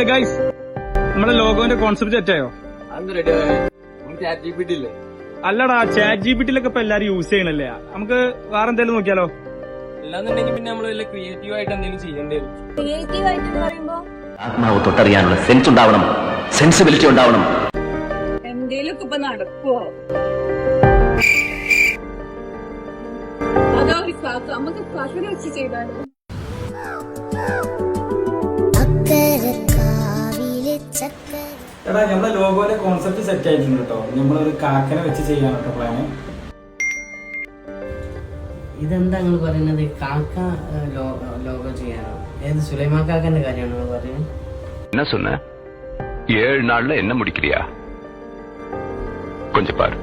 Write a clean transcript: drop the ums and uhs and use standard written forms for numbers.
Guys, നമ്മുടെ ലോഗോന്റെ concept സെറ്റായോ? അല്ലടാ, chat ജിപിടിയിലൊക്കെ ഇപ്പൊ എല്ലാരും യൂസ് ചെയ്യണല്ലേ. നമുക്ക് വേറെ എന്തെങ്കിലും നോക്കിയാലോ? അല്ലാന്നുണ്ടെങ്കിൽ പിന്നെ നമ്മൾ വല്ല ക്രിയേറ്റീവ് ആയിട്ട് എന്തെങ്കിലും ചെയ്യേണ്ടി വരും. ക്രിയേറ്റീവ് ആയിട്ട് പറയുമ്പോ ആത്മാവ് തൊട്ടറിയാനുള്ള സെൻസ് ഉണ്ടാവണം, സെൻസിബിലിറ്റി ഉണ്ടാവണം. എന്തേലും ഇപ്പൊ നടക്കുവോ? അതോ നമുക്ക് ക്ലാസ്സിൽ വെച്ച് ചെയ്താലോ? എടാ, നമ്മുടെ ലോഗോയുടെ കോൺസെപ്റ്റ് സെറ്റ് ആയിട്ടുണ്ട് കേട്ടോ. നമ്മളൊരു കാക്കനെ വെച്ച് ചെയ്യാൻ കേട്ടോ പ്ലാന്. ഇതെന്താ നിങ്ങൾ പറയുന്നത്? കാക്ക ലോഗോ ചെയ്യാനോ? ഏത് സുലൈമാൻ കാക്കന്റെ കാര്യമാണോ പറയുന്നത്? என்ன சொன்ன? 7 நாள்ல என்ன முடிக்கிறியா? கொஞ்சம் பாரு.